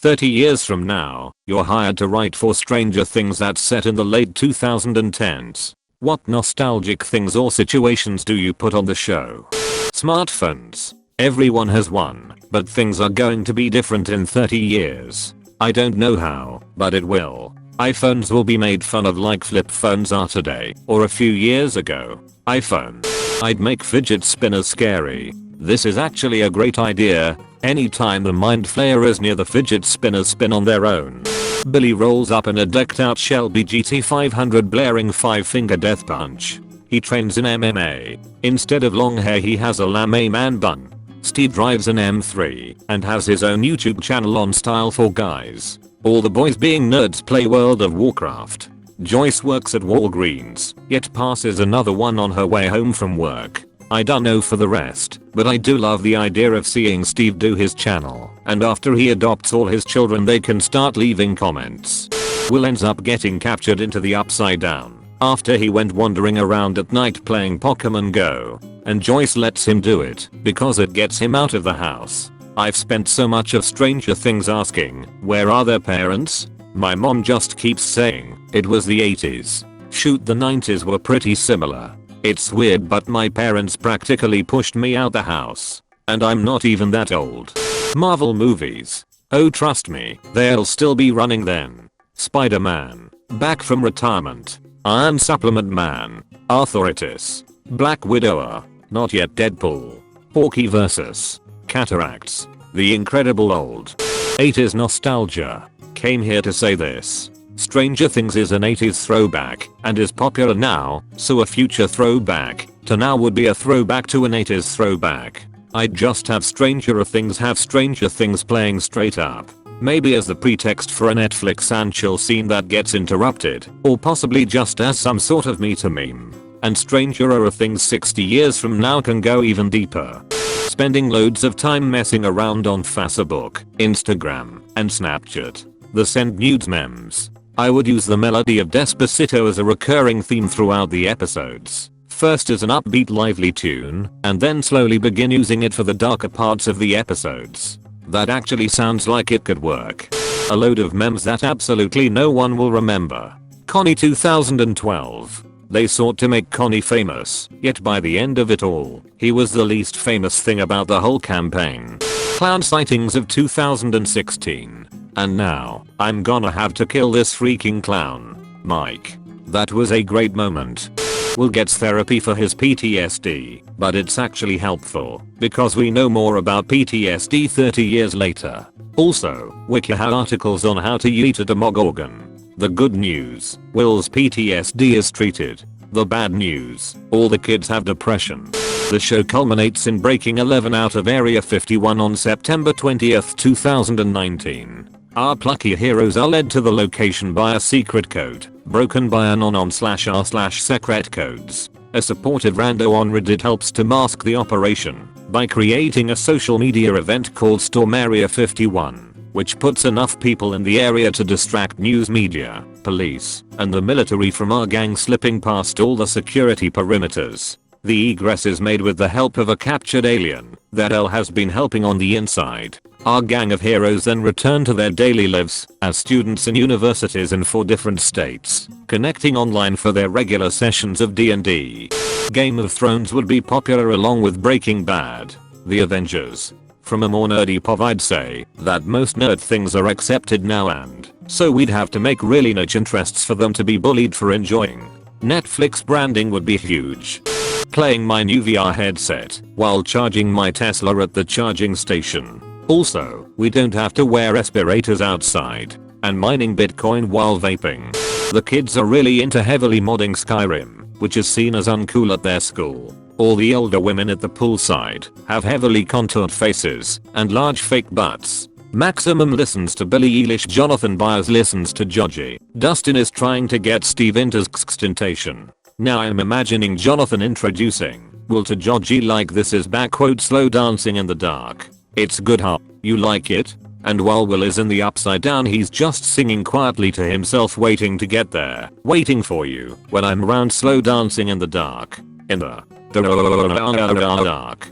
30 years from now, you're hired to write for Stranger Things that's set in the late 2010s. What nostalgic things or situations do you put on the show? Smartphones. Everyone has one, but things are going to be different in 30 years. I don't know how, but it will. iPhones will be made fun of like flip phones are today, or a few years ago. iPhone. I'd make fidget spinners scary. This is actually a great idea. Anytime the mind flayer is near, the fidget spinners spin on their own. Billy rolls up in a decked out Shelby GT500 blaring 5-finger death punch. He trains in MMA. Instead of long hair he has a lame man bun. Steve drives an M3 and has his own YouTube channel on Style for Guys. All the boys being nerds play World of Warcraft. Joyce works at Walgreens, yet passes another one on her way home from work. I don't know for the rest, but I do love the idea of seeing Steve do his channel, and after he adopts all his children they can start leaving comments. Will ends up getting captured into the Upside Down after he went wandering around at night playing Pokemon Go, and Joyce lets him do it because it gets him out of the house. I've spent so much of Stranger Things asking, where are their parents? My mom just keeps saying, it was the 80s. Shoot, the 90s were pretty similar. It's weird, but my parents practically pushed me out the house. And I'm not even that old. Marvel movies. Oh, trust me, they'll still be running then. Spider-Man. Back from retirement. Iron Supplement Man. Arthritis. Black Widower. Not yet Deadpool. Porky vs. Cataracts. The Incredible Old. 80s nostalgia. Came here to say this. Stranger Things is an 80s throwback and is popular now, so a future throwback to now would be a throwback to an 80s throwback. I'd just have Stranger Things playing straight up. Maybe as the pretext for a Netflix and chill scene that gets interrupted, or possibly just as some sort of meta meme. And Stranger Things 60 years from now can go even deeper. Spending loads of time messing around on Facebook, Instagram, and Snapchat. The send nudes memes. I would use the melody of Despacito as a recurring theme throughout the episodes. First as an upbeat lively tune, and then slowly begin using it for the darker parts of the episodes. That actually sounds like it could work. A load of memes that absolutely no one will remember. Connie 2012. They sought to make Connie famous, yet by the end of it all, he was the least famous thing about the whole campaign. Clown sightings of 2016. And now, I'm gonna have to kill this freaking clown. Mike. That was a great moment. Will gets therapy for his PTSD, but it's actually helpful, because we know more about PTSD 30 years later. Also, WikiHow articles on how to eat a Demogorgon. The good news, Will's PTSD is treated. The bad news, all the kids have depression. The show culminates in breaking 11 out of Area 51 on September 20th, 2019. Our plucky heroes are led to the location by a secret code, broken by anon/r/secret codes. A supportive rando on Reddit helps to mask the operation by creating a social media event called Storm Area 51, which puts enough people in the area to distract news media, police, and the military from our gang slipping past all the security perimeters. The egress is made with the help of a captured alien that L has been helping on the inside. Our gang of heroes then return to their daily lives as students in universities in 4 different states, connecting online for their regular sessions of D&D. Game of Thrones would be popular along with Breaking Bad. The Avengers. From a more nerdy pov, I'd say that most nerd things are accepted now, and so we'd have to make really niche interests for them to be bullied for enjoying. Netflix branding would be huge. Playing my new VR headset while charging my Tesla at the charging station. Also, we don't have to wear respirators outside, and mining Bitcoin while vaping. The kids are really into heavily modding Skyrim, which is seen as uncool at their school. All the older women at the poolside have heavily contoured faces and large fake butts. Maximum listens to Billie Eilish. Jonathan Byers listens to Joji. Dustin is trying to get Steve into Xtentation. Now I'm imagining Jonathan introducing Will to Joji like this is slow dancing in the dark. It's good, huh? You like it? And while Will is in the Upside Down, he's just singing quietly to himself, waiting to get there. Waiting for you when I'm around, slow dancing in the dark. In the dark.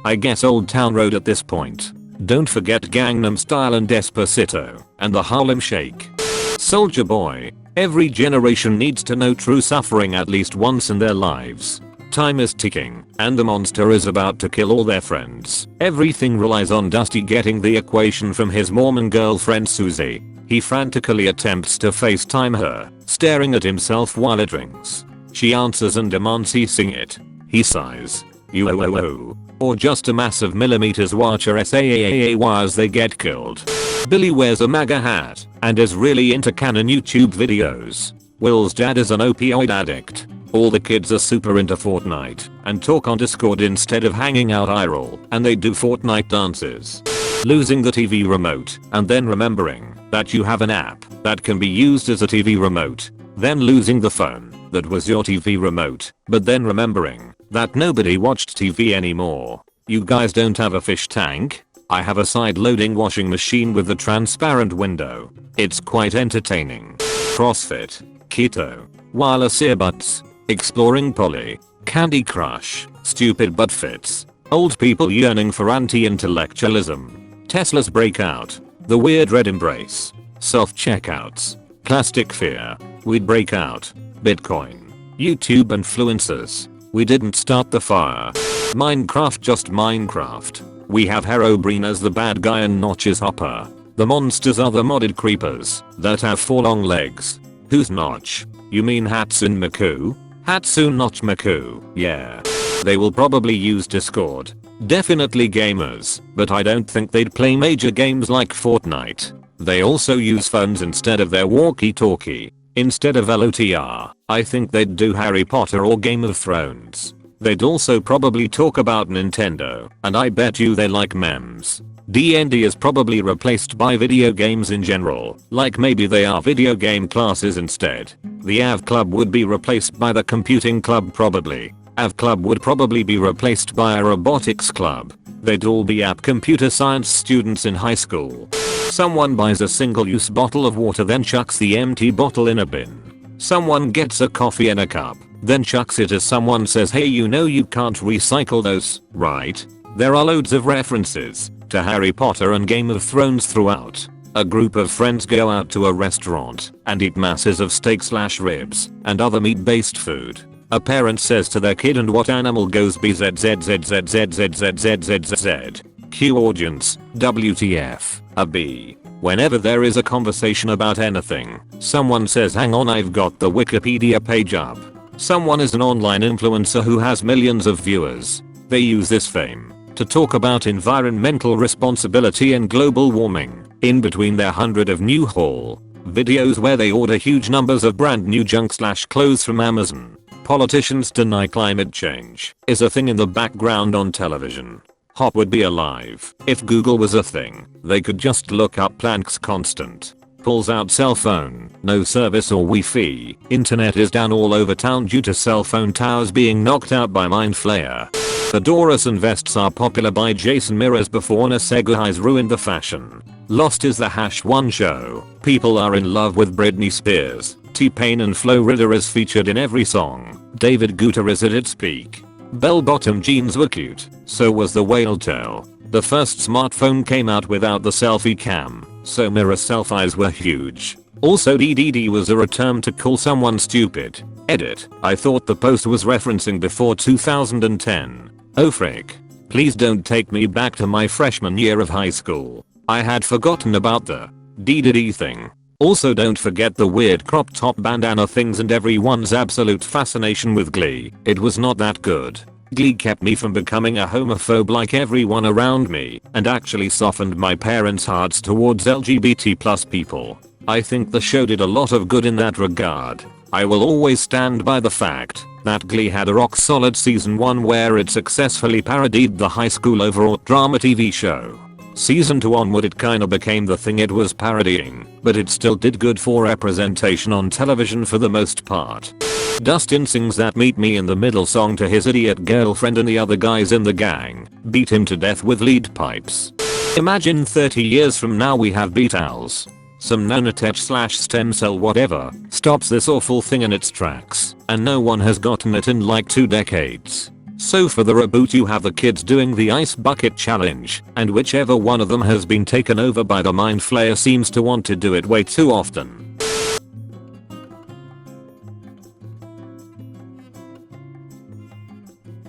I guess Old Town Road at this point. Don't forget Gangnam Style and Despacito, and the Harlem Shake. Soulja Boy. Every generation needs to know true suffering at least once in their lives. Time is ticking, and the monster is about to kill all their friends. Everything relies on Dusty getting the equation from his Mormon girlfriend Susie. He frantically attempts to FaceTime her, staring at himself while it rings. She answers and demands he sing it. He sighs. You or just a massive millimeters watcher SAAAA as they get killed. Billy wears a MAGA hat and is really into canon YouTube videos. Will's dad is an opioid addict. All the kids are super into Fortnite and talk on Discord instead of hanging out IRL, and they do Fortnite dances. Losing the TV remote and then remembering that you have an app that can be used as a TV remote. Then losing the phone that was your TV remote, but then remembering that nobody watched TV anymore. You guys don't have a fish tank? I have a side-loading washing machine with a transparent window. It's quite entertaining. CrossFit, keto, wireless earbuds, exploring poly, Candy Crush, stupid butt fits, old people yearning for anti-intellectualism, Tesla's breakout, the weird red embrace, self-checkouts, plastic fear, we'd break out, Bitcoin, YouTube influencers, we didn't start the fire, Minecraft just Minecraft, we have Herobrine as the bad guy and Notch's Hopper, the monsters are the modded creepers that have 4 long legs. Who's Notch? You mean Hatsune Miku? Hatsune Notch Miku, yeah. They will probably use Discord. Definitely gamers, but I don't think they'd play major games like Fortnite. They also use phones instead of their walkie-talkie. Instead of LOTR, I think they'd do Harry Potter or Game of Thrones. They'd also probably talk about Nintendo, and I bet you they like memes. D&D is probably replaced by video games in general, like maybe they are video game classes instead. The AV Club would be replaced by the Computing Club probably. AV Club would probably be replaced by a Robotics Club. They'd all be app computer science students in high school. Someone buys a single-use bottle of water then chucks the empty bottle in a bin. Someone gets a coffee in a cup, then chucks it as someone says hey you know you can't recycle those, right? There are loads of references to Harry Potter and Game of Thrones throughout. A group of friends go out to a restaurant and eat masses of steak/ribs and other meat-based food. A parent says to their kid and what animal goes bzzzzzzzzzzzzzzz. Q audience, WTF, a bee. Whenever there is a conversation about anything, someone says hang on I've got the Wikipedia page up. Someone is an online influencer who has millions of viewers. They use this fame to talk about environmental responsibility and global warming in between their 100 of new haul videos where they order huge numbers of brand new junk/clothes from Amazon. Politicians deny climate change is a thing in the background on television. Hop would be alive if Google was a thing. They could just look up Planck's constant. Pulls out cell phone, no service or Wi-Fi. Internet is down all over town due to cell phone towers being knocked out by mind flare. Fedoras and vests are popular by Jason Mraz before Naseguhi's ruined the fashion. Lost is the #1 show. People are in love with Britney Spears. T-Pain and Flo Rida is featured in every song. David Guetta is at its peak. Bell-bottom jeans were cute, so was the whale tail. The first smartphone came out without the selfie cam, so mirror selfies were huge. Also DDD was a term to call someone stupid. Edit, I thought the post was referencing before 2010. Oh frick. Please don't take me back to my freshman year of high school. I had forgotten about the DDD thing. Also don't forget the weird crop top bandana things and everyone's absolute fascination with Glee. It was not that good. Glee kept me from becoming a homophobe like everyone around me and actually softened my parents' hearts towards LGBT+ people. I think the show did a lot of good in that regard. I will always stand by the fact that Glee had a rock solid season 1 where it successfully parodied the high school overwrought drama TV show. Season 2 onward it kinda became the thing it was parodying, but it still did good for representation on television for the most part. Dustin sings that Meet Me in the Middle song to his idiot girlfriend and the other guys in the gang beat him to death with lead pipes. Imagine 30 years from now we have beat owls. Some nanotech/stem cell whatever stops this awful thing in its tracks and no one has gotten it in like 2 decades. So for the reboot you have the kids doing the ice bucket challenge, and whichever one of them has been taken over by the mind flayer seems to want to do it way too often.